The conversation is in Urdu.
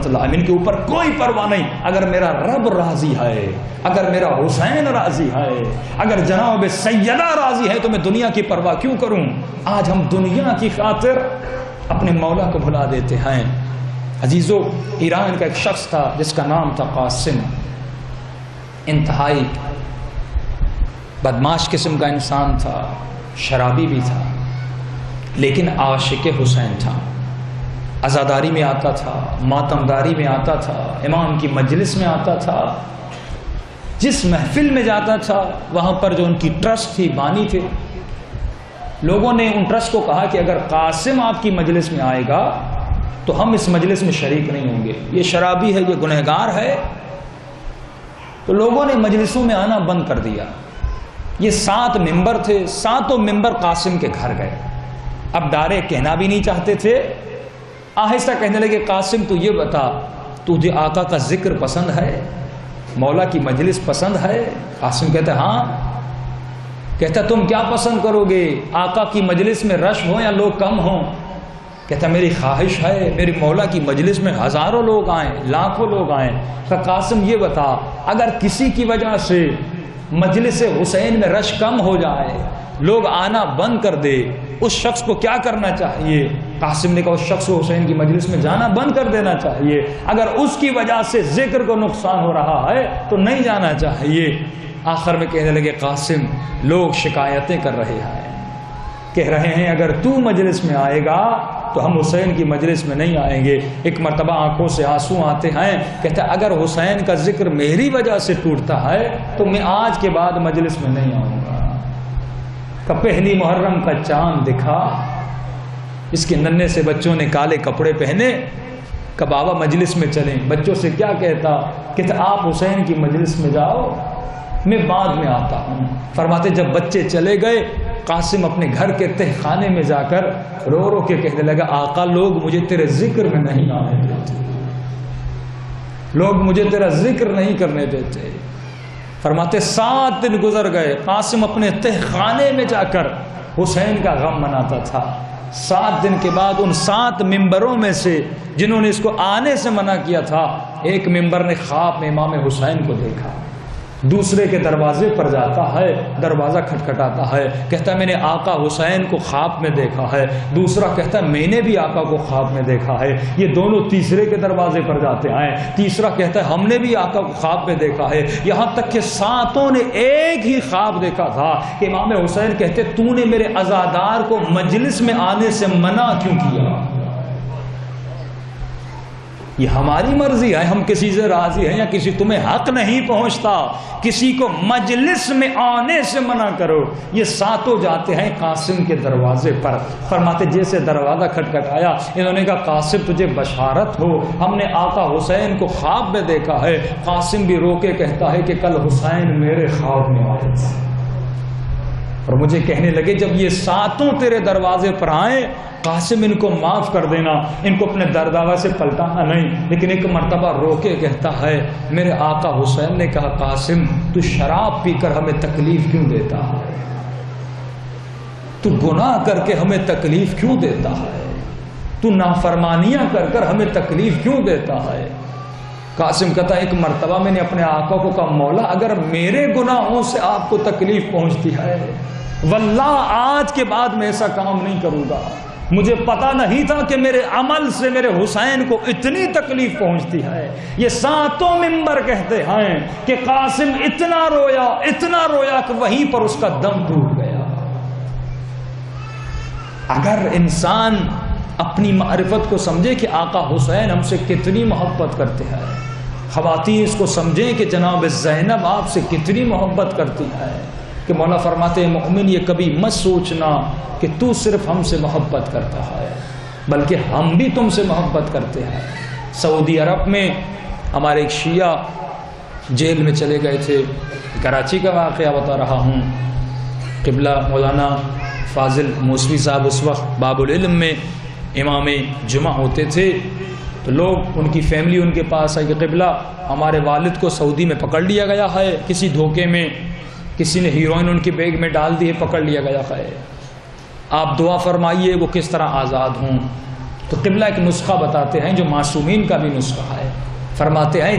ان کے اوپر کوئی پرواہ نہیں. اگر میرا رب راضی ہے، اگر میرا حسین راضی ہے، اگر جناب سیدہ راضی ہے تو میں دنیا کی پرواہ کیوں کروں؟ آج ہم دنیا کی خاطر اپنے مولا کو بھلا دیتے ہیں. عزیزو، ایران کا ایک شخص تھا جس کا نام تھا قاسم. انتہائی بدماش قسم کا انسان تھا، شرابی بھی تھا، لیکن عاشق حسین تھا. عزاداری میں آتا تھا، ماتمداری میں آتا تھا، امام کی مجلس میں آتا تھا. جس محفل میں جاتا تھا وہاں پر جو ان کی ٹرسٹ تھی، بانی تھے، لوگوں نے ان ٹرسٹ کو کہا کہ اگر قاسم آپ کی مجلس میں آئے گا تو ہم اس مجلس میں شریک نہیں ہوں گے، یہ شرابی ہے، یہ گنہگار ہے. تو لوگوں نے مجلسوں میں آنا بند کر دیا. یہ 7 ممبر تھے، 7 ممبر قاسم کے گھر گئے. اب ڈائریکٹ کہنا بھی نہیں چاہتے تھے، آہستہ کہنے لگے قاسم تو یہ بتا، تجھے آقا کا ذکر پسند ہے، مولا کی مجلس پسند ہے؟ قاسم کہتا ہے ہاں. کہتا تم کیا پسند کرو گے، آقا کی مجلس میں رش ہو یا لوگ کم ہوں؟ کہتا میری خواہش ہے میری مولا کی مجلس میں ہزاروں لوگ آئیں، لاکھوں لوگ آئیں. کہ قاسم یہ بتا، اگر کسی کی وجہ سے مجلس حسین میں رش کم ہو جائے، لوگ آنا بند کر دے، اس شخص کو کیا کرنا چاہیے؟ قاسم نے کہا اس شخص کو حسین کی مجلس میں جانا بند کر دینا چاہیے. اگر اس کی وجہ سے ذکر کو نقصان ہو رہا ہے تو نہیں جانا چاہیے. آخر میں کہنے لگے قاسم لوگ شکایتیں کر رہے ہیں، کہہ رہے ہیں اگر تو مجلس میں آئے گا تو ہم حسین کی مجلس میں نہیں آئیں گے. ایک مرتبہ آنکھوں سے آنسو آتے ہیں، کہتا ہے اگر حسین کا ذکر میری وجہ سے ٹوٹتا ہے تو میں آج کے بعد مجلس میں نہیں آؤں گا. کہ پہلی محرم کا چاند دکھا، اس کے ننھے سے بچوں نے کالے کپڑے پہنے، کہ بابا مجلس میں چلیں. بچوں سے کیا کہتا؟ کہتا آپ حسین کی مجلس میں جاؤ، میں بعد میں آتا ہوں. فرماتے جب بچے چلے گئے، قاسم اپنے گھر کے تہ خانے میں جا کر رو رو کے کہنے لگا آقا لوگ مجھے تیرے ذکر میں نہیں آنے دیتے، لوگ مجھے تیرا ذکر نہیں کرنے دیتے. فرماتے 7 دن گزر گئے، قاسم اپنے تہ خانے میں جا کر حسین کا غم مناتا تھا. 7 دن کے بعد ان 7 ممبروں میں سے جنہوں نے اس کو آنے سے منع کیا تھا، ایک ممبر نے خواب میں امام حسین کو دیکھا. دوسرے کے دروازے پر جاتا ہے، دروازہ کھٹکھٹاتا ہے، کہتا ہے میں نے آقا حسین کو خواب میں دیکھا ہے. دوسرا کہتا ہے میں نے بھی آقا کو خواب میں دیکھا ہے. یہ دونوں تیسرے کے دروازے پر جاتے ہیں. تیسرا کہتا ہے ہم نے بھی آقا کو خواب میں دیکھا ہے. یہاں تک کہ 7 نے ایک ہی خواب دیکھا تھا کہ امام حسین کہتے تو نے میرے عزادار کو مجلس میں آنے سے منع کیوں کیا؟ یہ ہماری مرضی ہے، ہم کسی سے راضی ہیں یا کسی، تمہیں حق نہیں پہنچتا کسی کو مجلس میں آنے سے منع کرو. یہ 7 جاتے ہیں قاسم کے دروازے پر. فرماتے جیسے دروازہ کھٹکھٹایا، انہوں نے کہا قاسم تجھے بشارت ہو، ہم نے آقا حسین کو خواب میں دیکھا ہے. قاسم بھی رو کے کہتا ہے کہ کل حسین میرے خواب میں آئے تھے اور مجھے کہنے لگے جب یہ 7 تیرے دروازے پر آئیں قاسم ان کو معاف کر دینا، ان کو اپنے درداوا سے پلٹانا نہیں. لیکن ایک مرتبہ رو کے کہتا ہے میرے آقا حسین نے کہا قاسم تو شراب پی کر ہمیں تکلیف کیوں دیتا ہے، تو گناہ کر کے ہمیں تکلیف کیوں دیتا ہے، تو نافرمانیاں کر کر ہمیں تکلیف کیوں دیتا ہے. قاسم کہتا ہے ایک مرتبہ میں نے اپنے آقا کو کہا مولا اگر میرے گناہوں سے آپ کو تکلیف پہنچتی ہے واللہ آج کے بعد میں ایسا کام نہیں کروں گا. مجھے پتا نہیں تھا کہ میرے عمل سے میرے حسین کو اتنی تکلیف پہنچتی ہے. یہ 7 ممبر کہتے ہیں کہ قاسم اتنا رویا کہ وہیں پر اس کا دم ٹوٹ گیا. اگر انسان اپنی معرفت کو سمجھے کہ آقا حسین ہم سے کتنی محبت کرتے ہیں، خواتین اس کو سمجھیں کہ جناب زینب آپ سے کتنی محبت کرتی ہے، کہ مولا فرماتے ہیں مومن یہ کبھی مت سوچنا کہ تو صرف ہم سے محبت کرتا ہے بلکہ ہم بھی تم سے محبت کرتے ہیں. سعودی عرب میں ہمارے ایک شیعہ جیل میں چلے گئے تھے. کراچی کا واقعہ بتا رہا ہوں. قبلہ مولانا فاضل موسوی صاحب اس وقت باب العلم میں امام جمعہ ہوتے تھے، تو لوگ ان کی فیملی ان کے پاس آئی کہ قبلہ ہمارے والد کو سعودی میں پکڑ لیا گیا ہے، کسی دھوکے میں کسی نے ہیروئن ان کی بیگ میں ڈال دی ہے، پکڑ لیا گیا ہے، آپ دعا فرمائیے وہ کس طرح آزاد ہوں. تو قبلہ ایک نسخہ بتاتے ہیں جو معصومین کا بھی نسخہ ہے. فرماتے ہیں